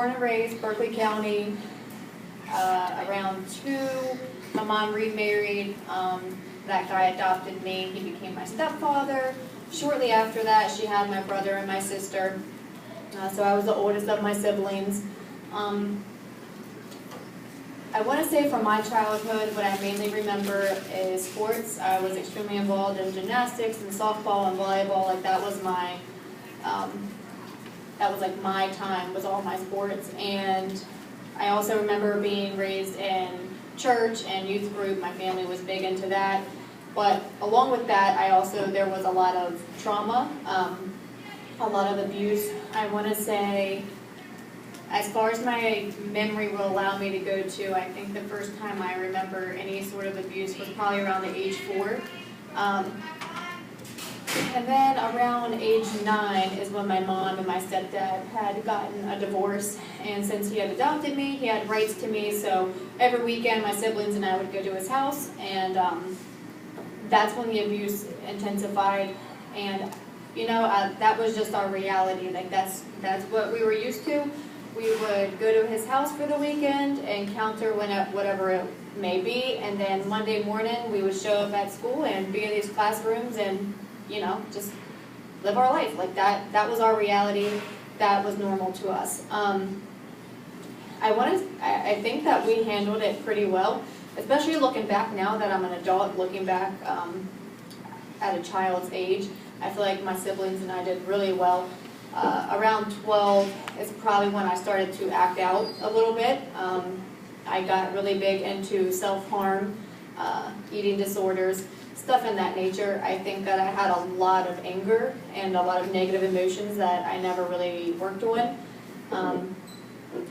born and raised Berkeley County. Around 2, my mom remarried. That guy adopted me. He became my stepfather. Shortly after that, she had my brother and my sister. So I was the oldest of my siblings. I want to say from my childhood, what I mainly remember is sports. I was extremely involved in gymnastics and softball and volleyball. Like that was my time, was all my sports. And I also remember being raised in church and youth group. My family was big into that. But along with that, there was a lot of trauma, a lot of abuse. I want to say, as far as my memory will allow me to go to, I think the first time I remember any sort of abuse was probably around the age 4. And then around age 9 is when my mom and my stepdad had gotten a divorce. And since he had adopted me, he had rights to me. So every weekend, my siblings and I would go to his house. And that's when the abuse intensified. And, you know, that was just our reality. Like, that's what we were used to. We would go to his house for the weekend, encounter whatever it may be. And then Monday morning, we would show up at school and be in these classrooms and, you know, just live our life. Like that was our reality. That was normal to us. I think that we handled it pretty well, especially looking back now that I'm an adult, looking back at a child's age. I feel like my siblings and I did really well. Around 12 is probably when I started to act out a little bit. I got really big into self-harm, eating disorders, stuff in that nature. I think that I had a lot of anger and a lot of negative emotions that I never really worked on.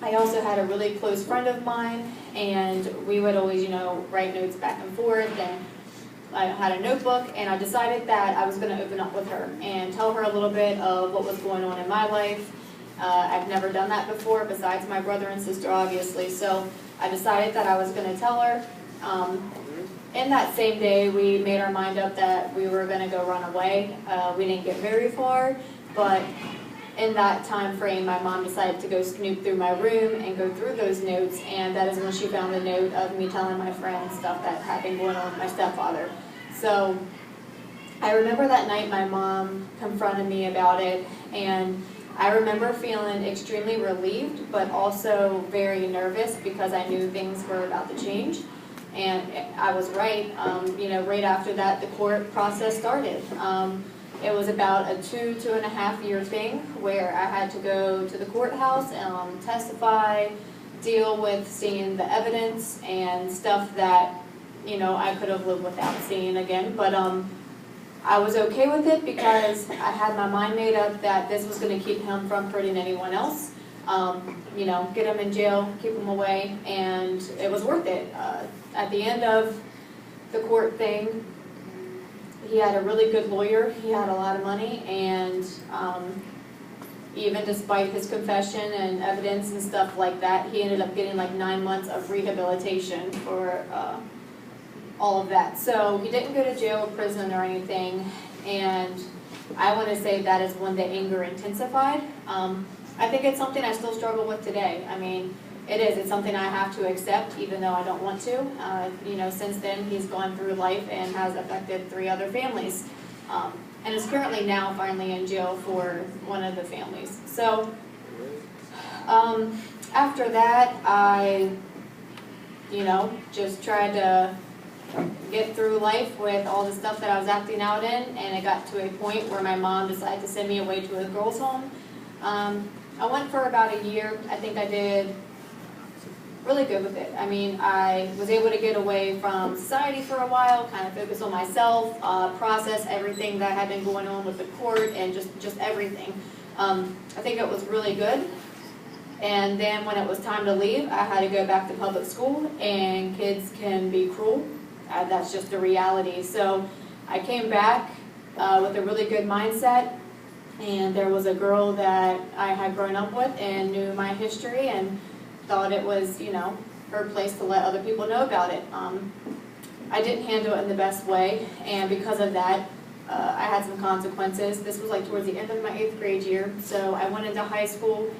I also had a really close friend of mine, and we would always, you know, write notes back and forth, and I had a notebook, and I decided that I was going to open up with her and tell her a little bit of what was going on in my life. I've never done that before, besides my brother and sister, obviously, so I decided that I was going to tell her. In that same day, we made our mind up that we were going to go run away. We didn't get very far, but in that time frame, my mom decided to go snoop through my room and go through those notes, and that is when she found the note of me telling my friends stuff that had been going on with my stepfather. So I remember that night my mom confronted me about it, and I remember feeling extremely relieved, but also very nervous because I knew things were about to change. And I was right. You know, right after that, the court process started. It was about a 2.5 year thing where I had to go to the courthouse and testify, deal with seeing the evidence and stuff that, you know, I could have lived without seeing again. But I was okay with it because I had my mind made up that this was going to keep him from hurting anyone else. You know, get him in jail, keep him away, and it was worth it. At the end of the court thing, he had a really good lawyer, he had a lot of money, and even despite his confession and evidence and stuff like that, he ended up getting like 9 months of rehabilitation for all of that. So he didn't go to jail or prison or anything, and I want to say that is when the anger intensified. I think it's something I still struggle with today. I mean, it's something I have to accept even though I don't want to. You know, since then he's gone through life and has affected 3 other families. And is currently now finally in jail for one of the families. So after that, I, you know, just tried to get through life with all the stuff that I was acting out in, and it got to a point where my mom decided to send me away to a girls' home. I went for about a year. I think I did really good with it. I mean, I was able to get away from society for a while, kind of focus on myself, process everything that had been going on with the court and just everything. I think it was really good. And then when it was time to leave, I had to go back to public school, and kids can be cruel. That's just the reality. So I came back with a really good mindset, and there was a girl that I had grown up with and knew my history and thought it was, you know, her place to let other people know about it. I didn't handle it in the best way, and because of that, I had some consequences. This was like towards the end of my 8th grade year, so I went into high school.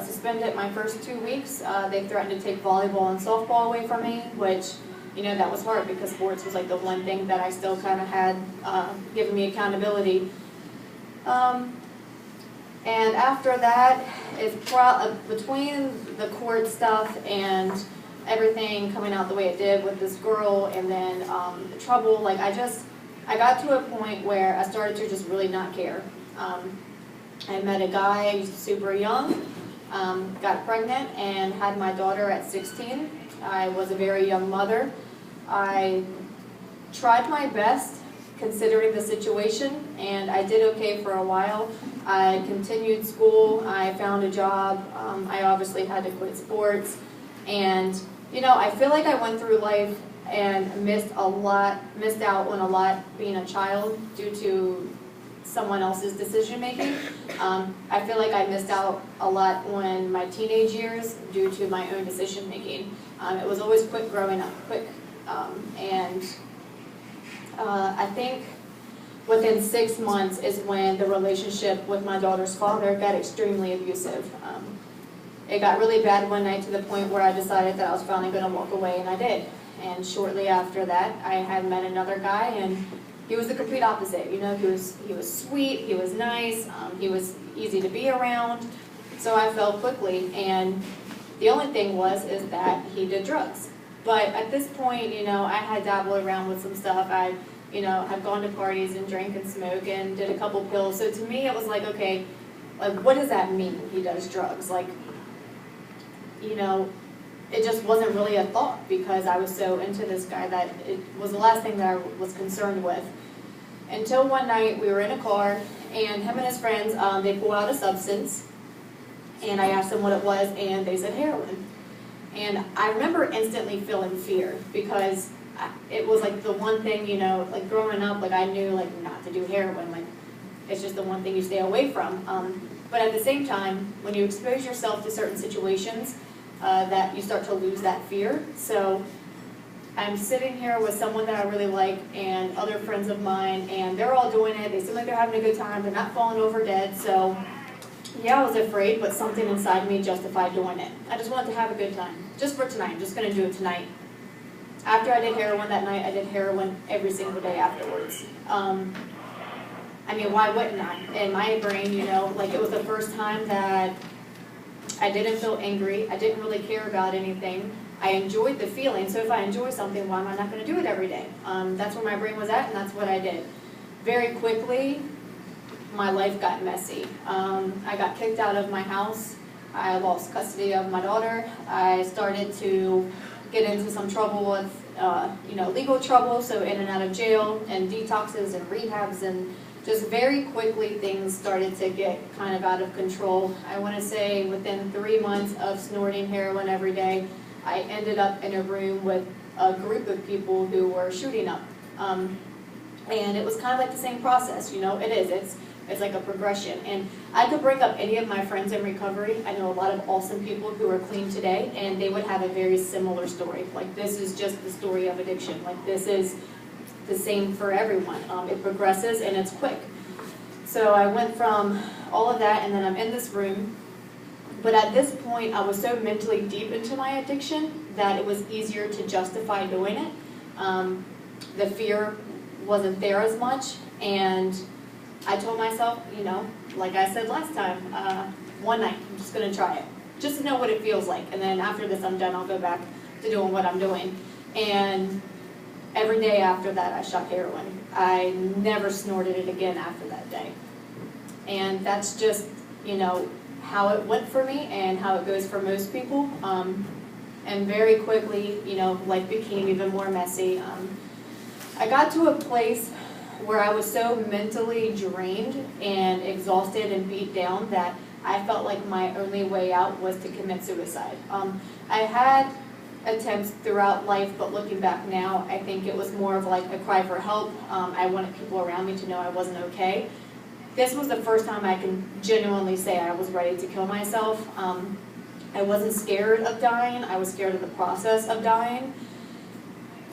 suspended my first 2 weeks. They threatened to take volleyball and softball away from me, which, you know, that was hard because sports was like the one thing that I still kind of had given me accountability. And after that, it's between the court stuff and everything coming out the way it did with this girl, and then the trouble, like I got to a point where I started to just really not care. I met a guy super young, got pregnant, and had my daughter at 16. I was a very young mother. I tried my best considering the situation, and I did okay for a while. I continued school, I found a job, I obviously had to quit sports, and you know, I feel like I went through life and missed out on a lot being a child due to someone else's decision making. I feel like I missed out a lot on my teenage years due to my own decision making. It was always quick growing up, quick, and I think within 6 months is when the relationship with my daughter's father got extremely abusive. It got really bad one night to the point where I decided that I was finally going to walk away, and I did. And shortly after that, I had met another guy, and he was the complete opposite. You know, he was sweet, he was nice, he was easy to be around. So I fell quickly, and the only thing is that he did drugs. But at this point, you know, I had dabbled around with some stuff. I, you know, had gone to parties and drank and smoked and did a couple pills. So to me, it was like, okay, like what does that mean? He does drugs, like, you know. It just wasn't really a thought because I was so into this guy that it was the last thing that I was concerned with. Until one night we were in a car, and him and his friends, they pulled out a substance, and I asked them what it was, and they said heroin. And I remember instantly feeling fear because it was like the one thing, you know, like growing up, like I knew like not to do heroin, like it's just the one thing you stay away from. But at the same time, when you expose yourself to certain situations, that you start to lose that fear. So I'm sitting here with someone that I really like and other friends of mine, and they're all doing it. They seem like they're having a good time. They're not falling over dead. So yeah, I was afraid, but something inside me justified doing it. I just wanted to have a good time. Just for tonight. I'm just going to do it tonight. After I did heroin that night, I did heroin every single day afterwards. I mean, why wouldn't I? In my brain, you know, like it was the first time that I didn't feel angry. I didn't really care about anything. I enjoyed the feeling, so if I enjoy something, why am I not going to do it every day? That's where my brain was at, and that's what I did. Very quickly, my life got messy. I got kicked out of my house. I lost custody of my daughter. I started to get into some trouble with, you know, legal trouble, so in and out of jail, and detoxes and rehabs, and just very quickly things started to get kind of out of control. I want to say within 3 months of snorting heroin every day, I ended up in a room with a group of people who were shooting up. And it was kind of like the same process, you know, it's like a progression. And I could bring up any of my friends in recovery. I know a lot of awesome people who are clean today, and they would have a very similar story. Like, this is just the story of addiction. Like, this is the same for everyone. It progresses and it's quick. So I went from all of that, and then I'm in this room. But at this point, I was so mentally deep into my addiction that it was easier to justify doing it. The fear wasn't there as much, and I told myself, you know, like I said last time, one night, I'm just going to try it, just to know what it feels like. And then after this, I'm done, I'll go back to doing what I'm doing. And every day after that, I shot heroin. I never snorted it again after that day. And that's just, you know, how it went for me and how it goes for most people. And very quickly, you know, life became even more messy. I got to a place where I was so mentally drained and exhausted and beat down that I felt like my only way out was to commit suicide. I had attempts throughout life, but looking back now, I think it was more of like a cry for help. I wanted people around me to know I wasn't okay. This was the first time I can genuinely say I was ready to kill myself. I wasn't scared of dying. I was scared of the process of dying.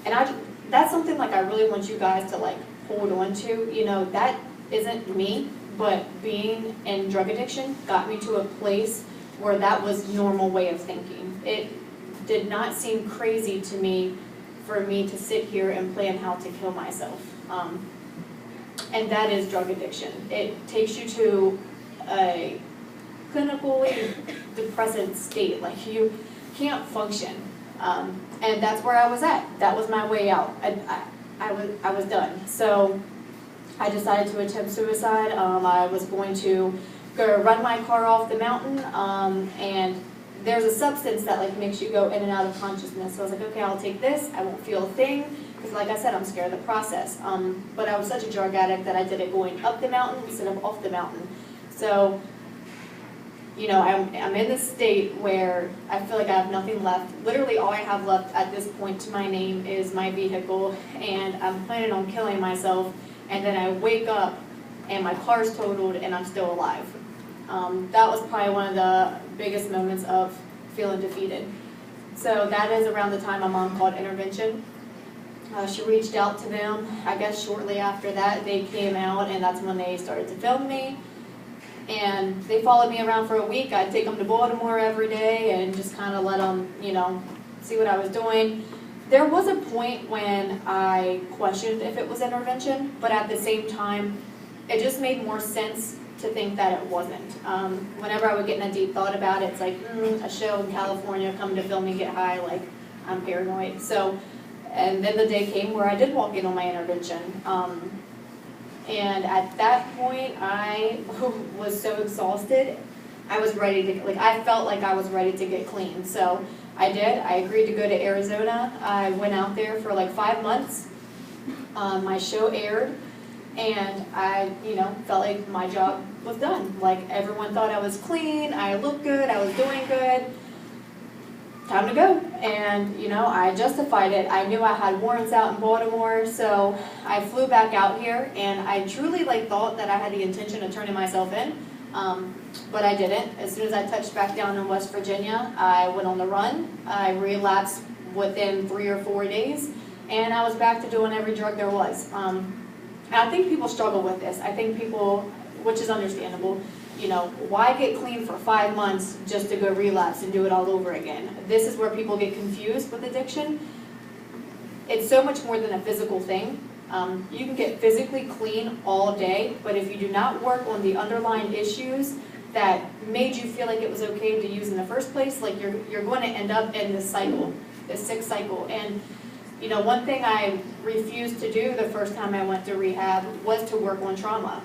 And that's something like I really want you guys to like hold on to. You know, that isn't me, but being in drug addiction got me to a place where that was normal way of thinking. It did not seem crazy to me for me to sit here and plan how to kill myself. And that is drug addiction. It takes you to a clinically depressive state, like you can't function. And that's where I was at. That was my way out. I was done. So I decided to attempt suicide. I was going to go run my car off the mountain, and there's a substance that like makes you go in and out of consciousness. So I was like, okay, I'll take this. I won't feel a thing, because like I said, I'm scared of the process. But I was such a drug addict that I did it going up the mountain instead of off the mountain. So, you know, I'm in this state where I feel like I have nothing left. Literally all I have left at this point to my name is my vehicle, and I'm planning on killing myself, and then I wake up and my car's totaled and I'm still alive. That was probably one of the biggest moments of feeling defeated. So that is around the time my mom called intervention. She reached out to them. I guess shortly after that they came out, and that's when they started to film me. And they followed me around for a week. I'd take them to Baltimore every day and just kind of let them, you know, see what I was doing. There was a point when I questioned if it was intervention, but at the same time, it just made more sense to think that it wasn't. Whenever I would get in a deep thought about it, it's like, a show in California, come to film me get high, like, I'm paranoid. So, and then the day came where I did walk in on my intervention. And at that point, I was so exhausted, I was ready to, like, I felt like I was ready to get clean. So I did. I agreed to go to Arizona. I went out there for like 5 months. My show aired, and I, you know, felt like my job was done. Like, everyone thought I was clean, I looked good, I was doing good. Time to go. And, you know, I justified it. I knew I had warrants out in Baltimore, so I flew back out here, and I truly like thought that I had the intention of turning myself in, but I didn't. As soon as I touched back down in West Virginia, I went on the run. I relapsed within 3 or 4 days, and I was back to doing every drug there was. And I think people struggle with this. I think people, which is understandable, you know, why get clean for 5 months just to go relapse and do it all over again? This is where people get confused with addiction. It's so much more than a physical thing. You can get physically clean all day, but if you do not work on the underlying issues that made you feel like it was okay to use in the first place, like you're going to end up in this cycle, this sick cycle. And you know, one thing I refused to do the first time I went to rehab was to work on trauma.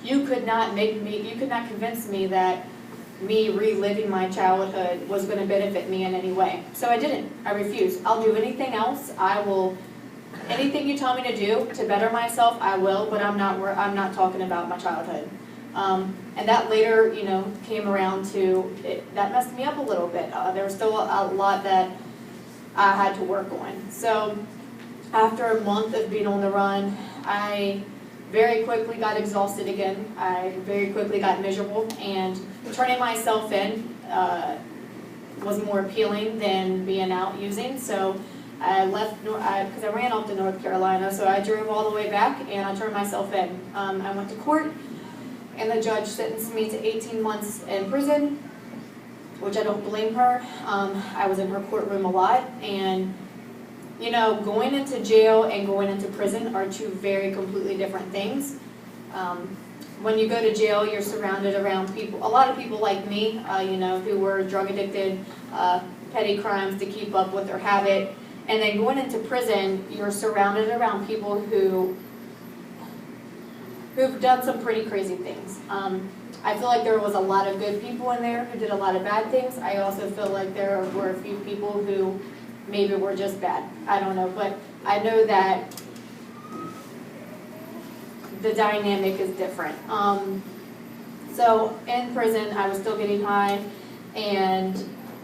You could not convince me that me reliving my childhood was going to benefit me in any way. So I didn't. I refused. I'll do anything else. Anything you tell me to do to better myself, I will, but I'm not talking about my childhood. And that later, you know, came around to, that messed me up a little bit. There was still a lot that I had to work on. So after a month of being on the run, I very quickly got exhausted again. I very quickly got miserable, and turning myself in was more appealing than being out using. So I left, because I ran off to North Carolina, so I drove all the way back and I turned myself in. I went to court, and the judge sentenced me to 18 months in prison, which I don't blame her. I was in her courtroom a lot, and you know, going into jail and going into prison are two very completely different things. When you go to jail, you're surrounded around people, a lot of people like me, you know, who were drug addicted, petty crimes to keep up with their habit. And then going into prison, you're surrounded around people who've done some pretty crazy things. I feel like there was a lot of good people in there who did a lot of bad things. I also feel like there were a few people who maybe we're just bad. I don't know, but I know that the dynamic is different. So in prison, I was still getting high, and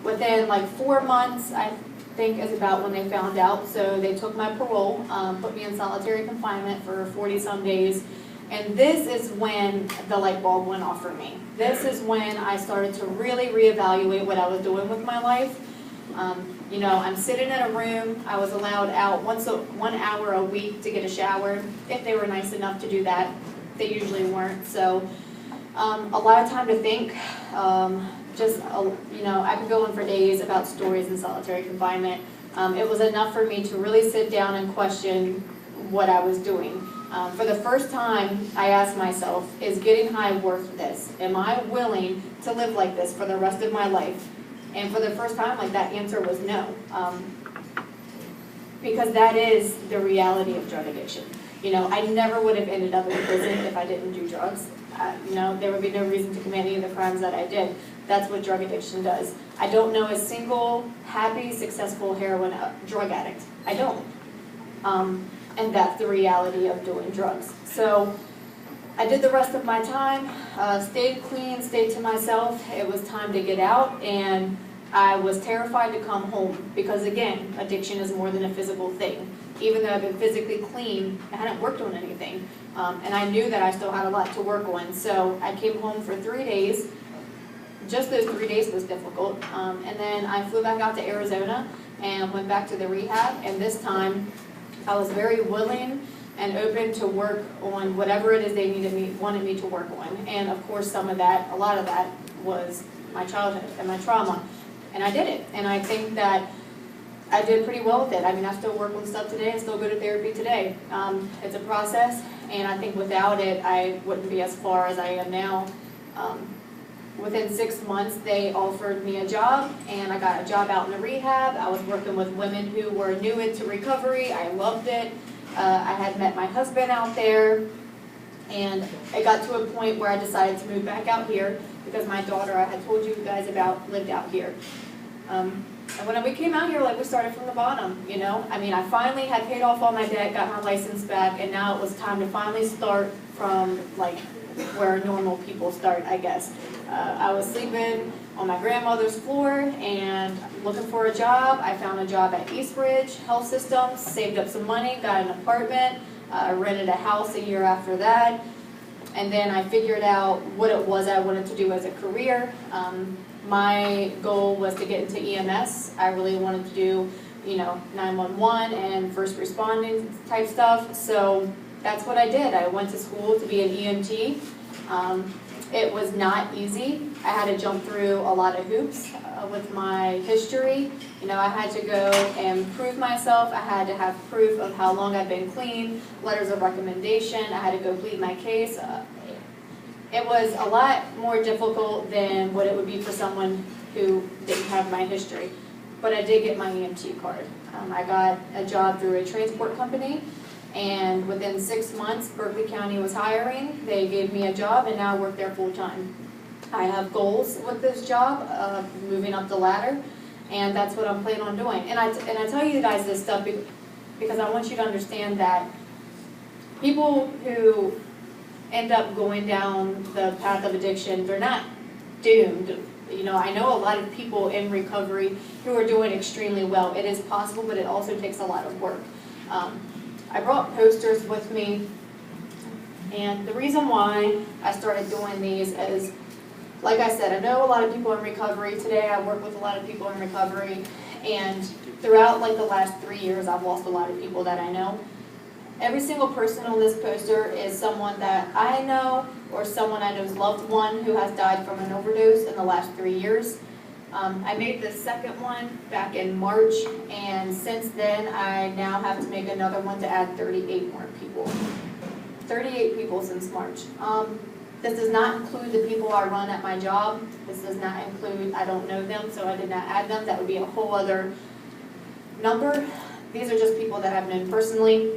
within like 4 months, I think is about when they found out. So they took my parole, put me in solitary confinement for 40-some days, and this is when the light bulb went off for me. This is when I started to really reevaluate what I was doing with my life. You know, I'm sitting in a room. I was allowed out 1 hour a week to get a shower, if they were nice enough to do that. They usually weren't. So a lot of time to think, just, you know, I could go on for days about stories in solitary confinement. It was enough for me to really sit down and question what I was doing. For the first time, I asked myself, is getting high worth this? Am I willing to live like this for the rest of my life? And for the first time, like, that answer was no. Because that is the reality of drug addiction. You know, I never would have ended up in prison if I didn't do drugs. You know, there would be no reason to commit any of the crimes that I did. That's what drug addiction does. I don't know a single happy, successful heroin drug addict. I don't. And that's the reality of doing drugs. So I did the rest of my time, stayed clean, stayed to myself. It was time to get out, and I was terrified to come home because, again, addiction is more than a physical thing. Even though I've been physically clean, I hadn't worked on anything. And I knew that I still had a lot to work on. So I came home for 3 days. Just those 3 days was difficult. And then I flew back out to Arizona and went back to the rehab. And this time, I was very willing and open to work on whatever it is they wanted me to work on. And of course, a lot of that was my childhood and my trauma. And I did it. And I think that I did pretty well with it. I mean, I still work on stuff today. I still go to therapy today. It's a process, and I think without it, I wouldn't be as far as I am now. Within 6 months, they offered me a job, and I got a job out in the rehab. I was working with women who were new into recovery. I loved it. I had met my husband out there, and it got to a point where I decided to move back out here because my daughter, I had told you guys about, lived out here. And when we came out here, like, we started from the bottom, you know? I mean, I finally had paid off all my debt, got my license back, and now it was time to finally start from, like, where normal people start, I guess. I was sleeping on my grandmother's floor and looking for a job. I found a job at Eastridge Health Systems, saved up some money, got an apartment, rented a house a year after that, and then I figured out what it was I wanted to do as a career. My goal was to get into EMS. I really wanted to do, you know, 911 and first responding type stuff. So that's what I did. I went to school to be an EMT. It was not easy. I had to jump through a lot of hoops with my history. You know, I had to go and prove myself. I had to have proof of how long I've been clean, letters of recommendation. I had to go plead my case. It was a lot more difficult than what it would be for someone who didn't have my history. But I did get my EMT card. I got a job through a transport company, and within 6 months, Berkeley County was hiring. They gave me a job, and now I work there full time. I have goals with this job, moving up the ladder, and that's what I'm planning on doing. And I tell you guys this stuff because I want you to understand that people who end up going down the path of addiction, they're not doomed. You know, I know a lot of people in recovery who are doing extremely well. It is possible, but it also takes a lot of work. I brought posters with me, and the reason why I started doing these is, like I said, I know a lot of people in recovery. Today I work with a lot of people in recovery, and throughout like the last 3 years, I've lost a lot of people that I know. Every single person on this poster is someone that I know or someone I know's loved one who has died from an overdose in the last 3 years. I made the second one back in March, and since then I now have to make another one to add 38 more people. 38 people since March. This does not include the people I run at my job. This does not include, I don't know them, so I did not add them. That would be a whole other number. These are just people that I've known personally.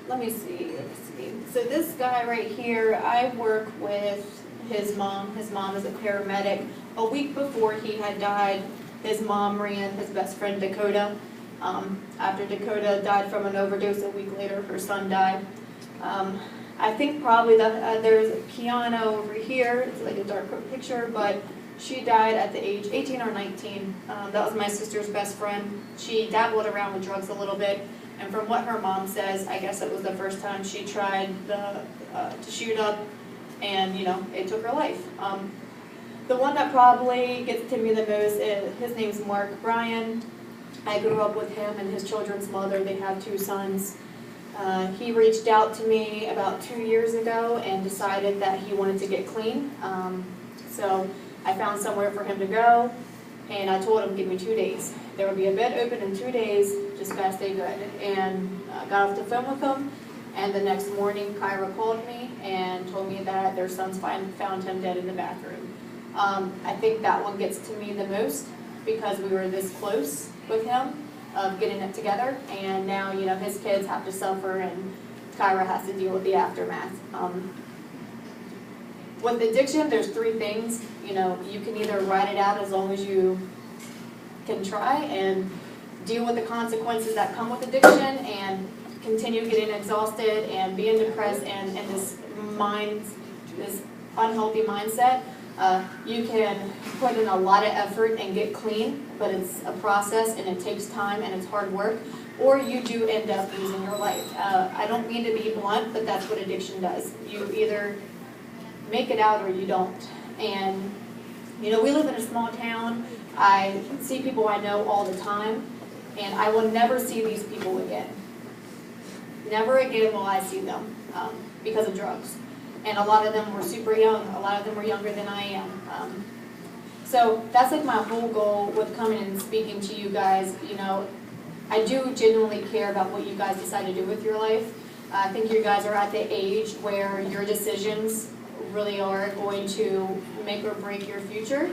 Let me see. So this guy right here, I work with his mom. His mom is a paramedic. A week before he had died, his mom ran his best friend Dakota. After Dakota died from an overdose, a week later her son died. I think probably there's Kiana over here. It's like a dark picture, but she died at the age 18 or 19. That was my sister's best friend. She dabbled around with drugs a little bit, and from what her mom says, I guess it was the first time she tried to shoot up, and you know, it took her life. The one that probably gets to me the most is, his name's Mark Bryan. I grew up with him and his children's mother. They have 2 sons. He reached out to me about 2 years ago and decided that he wanted to get clean. So I found somewhere for him to go, and I told him, give me 2 days. There will be a bed open in 2 days, just gotta stay good. And got off the phone with him, and the next morning Kyra called me and told me that their son's found him dead in the bathroom. I think that one gets to me the most because we were this close with him of getting it together, and now, you know, his kids have to suffer and Kyra has to deal with the aftermath. With addiction, there's 3 things. You know, you can either ride it out as long as you can try and deal with the consequences that come with addiction and continue getting exhausted and being depressed and this unhealthy mindset. You can put in a lot of effort and get clean, but it's a process and it takes time and it's hard work, or you do end up losing your life. I don't mean to be blunt, but that's what addiction does. You either make it out or you don't. And, you know, we live in a small town. I see people I know all the time, and I will never see these people again. Never again will I see them because of drugs. And a lot of them were super young. A lot of them were younger than I am. So that's like my whole goal with coming and speaking to you guys. You know, I do genuinely care about what you guys decide to do with your life. I think you guys are at the age where your decisions really are going to make or break your future.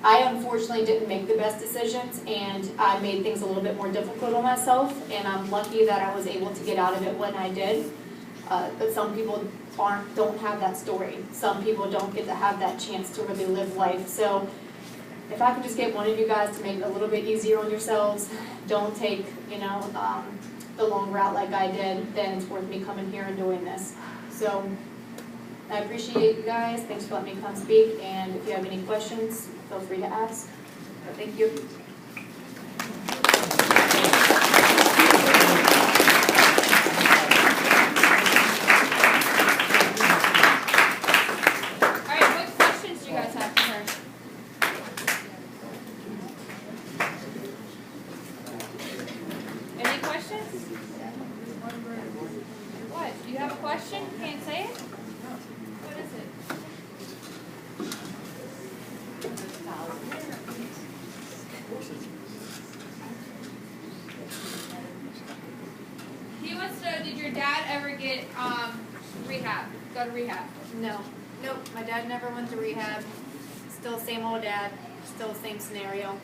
I unfortunately didn't make the best decisions, and I made things a little bit more difficult on myself, and I'm lucky that I was able to get out of it when I did. But some people don't have that story. Some people don't get to have that chance to really live life. So if I could just get one of you guys to make it a little bit easier on yourselves, don't take, you know, the long route like I did, then it's worth me coming here and doing this. So I appreciate you guys. Thanks for letting me come speak. And if you have any questions, feel free to ask. Thank you. All right, what questions do you guys have for her? Any questions? What? Do you have a question? Can't say it? What is it? He wants to know, did your dad ever get rehab? Go to rehab? No. Nope. My dad never went to rehab. Still same old dad. Still the same scenario.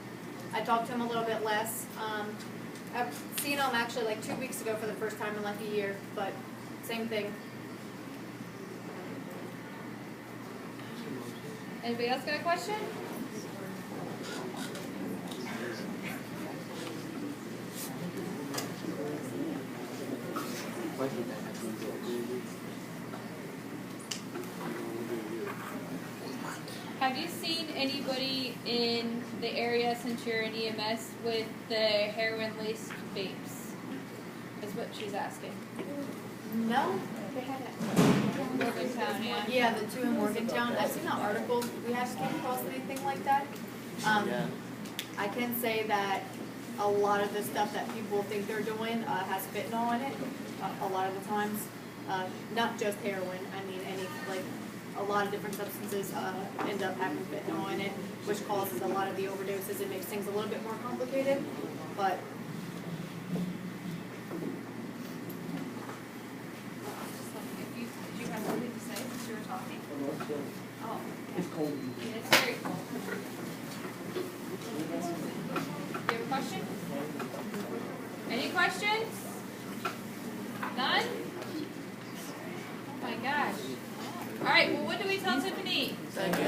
I talked to him a little bit less. I've seen him actually like 2 weeks ago for the first time in like a year, but same thing. Anybody else got a question? Have you seen anybody in the area since you're in EMS with the heroin-laced vapes? Is what she's asking. No, they haven't. Morgantown, yeah. Yeah, the 2 in Morgantown. I've seen an article. We haven't come across anything like that. I can say that a lot of the stuff that people think they're doing has fentanyl in it. A lot of the times, not just heroin. I mean, a lot of different substances end up having fentanyl in it, which causes a lot of the overdoses. It makes things a little bit more complicated, but. Did you have something to say since you were talking? Oh. It's cold. It's very cold. Do you have a question? Any questions? None? Oh my gosh. All right, well, what do we tell Tiffany? Thank you.